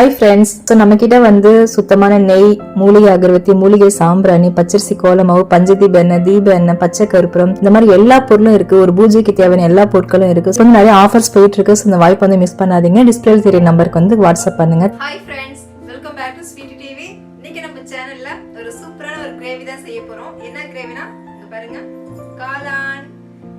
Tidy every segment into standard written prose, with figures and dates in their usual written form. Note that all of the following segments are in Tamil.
Hi friends. ஸோ நம்மக்கிட்ட வந்து சுத்தமான நெய், மூலிகை அகர்வத்தி, மூலிகை சாம்பிராணி, பச்சரிசி கோலமாவு, பஞ்சதீப எண்ணெய், தீப எண்ணெய், பச்சை கற்பூரம், இந்த மாதிரி எல்லா பொருளும் இருக்கு. ஒரு பூஜைக்கு தேவையான எல்லா பொருட்களும் இருக்கு. ஸோ நிறைய ஆஃபர்ஸ் போயிட்டு இருக்கு. ஸோ இந்த வாய்ப்பு வந்து மிஸ் பண்ணாதீங்க. டிஸ்பிளேல தெரிய நம்பருக்கு வந்து வாட்ஸ்அப் பண்ணுங்க. Hi friends, welcome back to Sweety TV. இன்னைக்கு நம்ம சேனல்ல ஒரு சூப்பரான ஒரு கிரேவி தான் செய்ய போறோம். என்ன கிரேவினா இங்க பாருங்க, காளான்.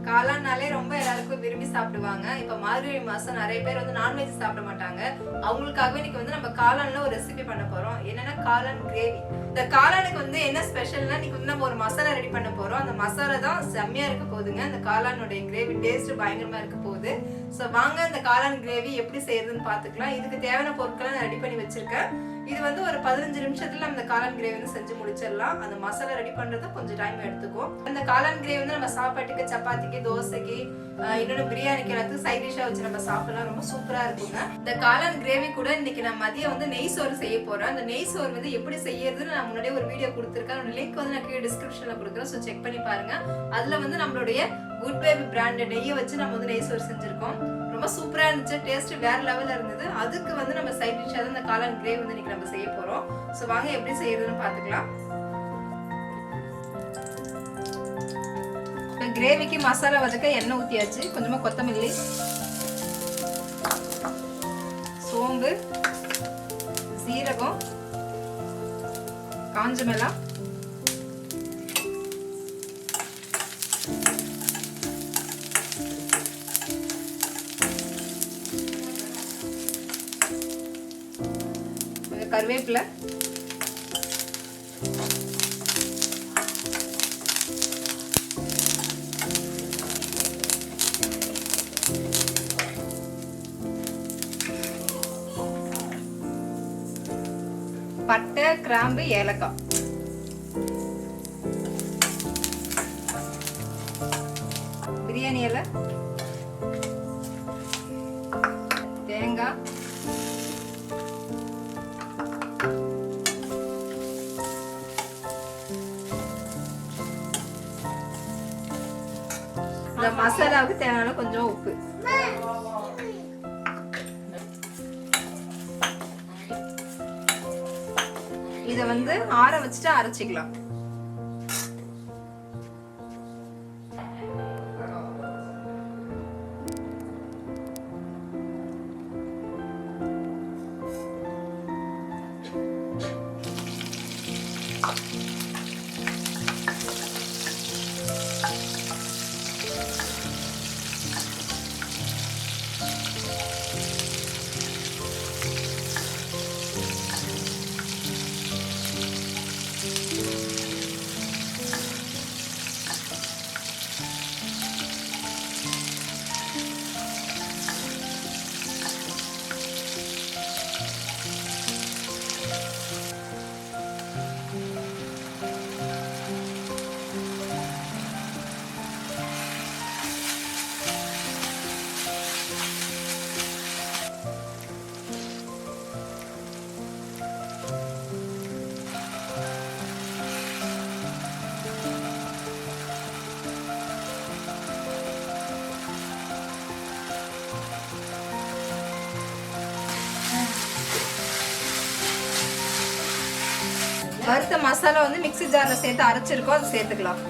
காளான்னாலே ரொம்ப எல்லாருக்கும் விரும்பி சாப்பிடுவாங்க. இப்ப மார்கழி மாசம் நிறைய பேர் வந்து நான்வெஜ் சாப்பிட மாட்டாங்க. அவங்களுக்காகவே இன்னைக்கு வந்து நம்ம காளான்ல ஒரு ரெசிபி பண்ண போறோம். என்னன்னா காளான் கிரேவி. இந்த காளானுக்கு வந்து என்ன ஸ்பெஷல்னா இன்னைக்கு வந்து நம்ம ஒரு மசாலா ரெடி பண்ண போறோம். அந்த மசாலா தான் செம்மையா இருக்க போகுதுங்க. அந்த காளானுடைய கிரேவி டேஸ்ட் பயங்கரமா இருக்க போகுது. ஸோ வாங்க இந்த காளான் கிரேவி எப்படி செய்யறதுன்னு பாத்துக்கலாம். இதுக்கு தேவையான பொருட்களை நான் ரெடி பண்ணி வச்சிருக்கேன். இது வந்து ஒரு 15 நிமிஷத்துல நம்ம இந்த காளான் கிரேவி வந்து செஞ்சு முடிச்சிடலாம். அந்த மசாலா ரெடி பண்றது கொஞ்சம் டைம் எடுத்துக்கும். அந்த காளான் கிரேவி வந்து நம்ம சாப்பாட்டுக்கு, சப்பாத்திக்கு, தோசைக்கு, இன்னொன்று பிரியாணிக்கு எல்லாத்துக்கும் சைட் டிஷ்ஷா வச்சு நம்ம சாப்பிடலாம். ரொம்ப சூப்பரா இருக்குங்க. இந்த காளான் கிரேவி கூட இன்னைக்கு நான் மதியம் வந்து நெய் சோறு செய்ய போறேன். அந்த நெய் சோறு வந்து எப்படி செய்யறதுன்னு நான் முன்னாடியே ஒரு வீடியோ கொடுத்துருக்கேன். அந்த லிங்க் வந்து நான் கீழே டிஸ்கிரிப்ஷன்ல கொடுக்குறேன். ஸோ செக் பண்ணி பாருங்க. அதுல வந்து நம்மளுடைய குட் பேபி பிராண்ட் நெய்யை வச்சு நம்ம வந்து நெய் சோறு செஞ்சிருக்கோம். ரொம்ப சூப்பரா இருந்துச்சு. டேஸ்ட் வேற லெவல்ல இருந்தது. அதுக்கு வந்து நம்ம சைட் டிஷ்ஷா தான் இந்த காளான் கிரேவி வந்து இன்னைக்கு நம்ம செய்ய போறோம். சோ வாங்க எப்படி செய்யறதுன்னு பாத்துக்கலாம். இப்போ கிரேவிக்கு மசாலா வதக்க எண்ணெய் ஊத்தியாச்சு. கொஞ்சமா கொத்தமல்லி, சோம்பு, சீரகம், காஞ்ச மிளகாய், கருவேப்பிலை, பட்டை, கிராம்பு, ஏலக்காய், பிரியாணி இலை, தேங்காய், இந்த மசாலாவுக்கு தேவையான கொஞ்சம் உப்பு. இத வந்து ஆற வச்சுட்டு அரைச்சிக்கலாம். வறுத்த மசாலா வந்து மிக்ஸி ஜார்ல சேர்த்து அரைச்சிருக்கோம். அதை சேர்த்துக்கலாம்.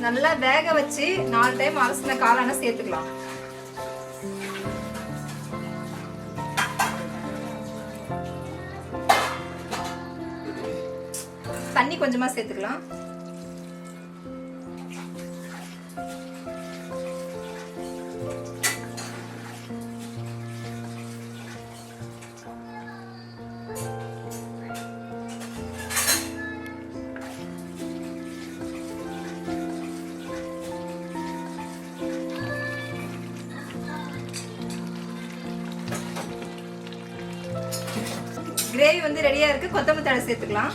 நல்லா வேக வச்சு 4 டைம் அலசின காளான சேர்த்துக்கலாம். தண்ணி கொஞ்சமா சேர்த்துக்கலாம். கிரேவி வந்து ரெடியா இருக்கு. கொத்தமல்லி தழை சேர்த்துக்கலாம்.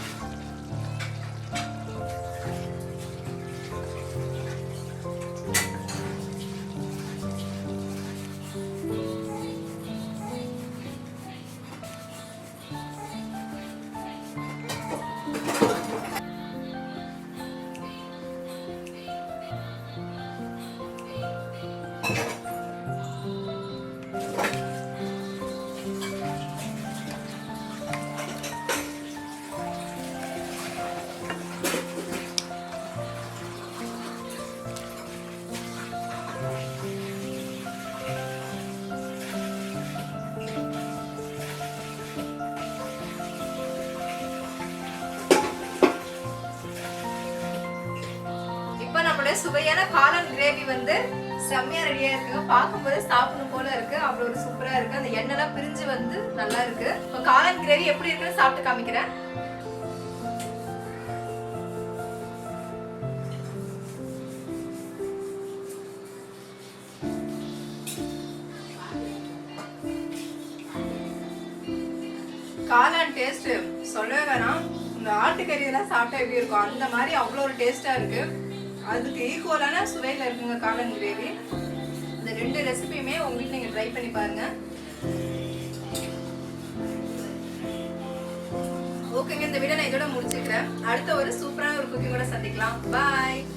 நம்மளுடைய சுவையான காளான் கிரேவி வந்து செம்மையா ரெடியா இருக்குங்க. பார்க்கும்போது சாப்பிடணும் போல இருக்கு. அவ்வளவு ஒரு சூப்பரா இருக்கு. அந்த எண்ணெய்லாம் பிரிஞ்சு வந்து நல்லா இருக்கு. இப்போ காளான் கிரேவி எப்படி இருக்குன்னு சாப்பிட்டு காமிக்கிறேன். காளான் டேஸ்ட் சொல்லவே வேணாம். இந்த ஆட்டுக்கறி எல்லாம் சாப்பிட்டா எப்படி இருக்கும் அந்த மாதிரி அவ்வளோ ஒரு டேஸ்டா இருக்கு. அதுக்கு ஈக்குவலான சுவையில இருக்குங்க காளான் கிரேவி. இந்த 2 ரெசிபியுமே உங்க வீட்டில் நீங்க ட்ரை பண்ணி பாருங்க. ஓகேங்க, இந்த வீடியோ நான் இதோட முடிச்சுக்கிறேன். அடுத்த ஒரு சூப்பரான ஒரு குக்கிங்கோட சந்திக்கலாம். பாய்.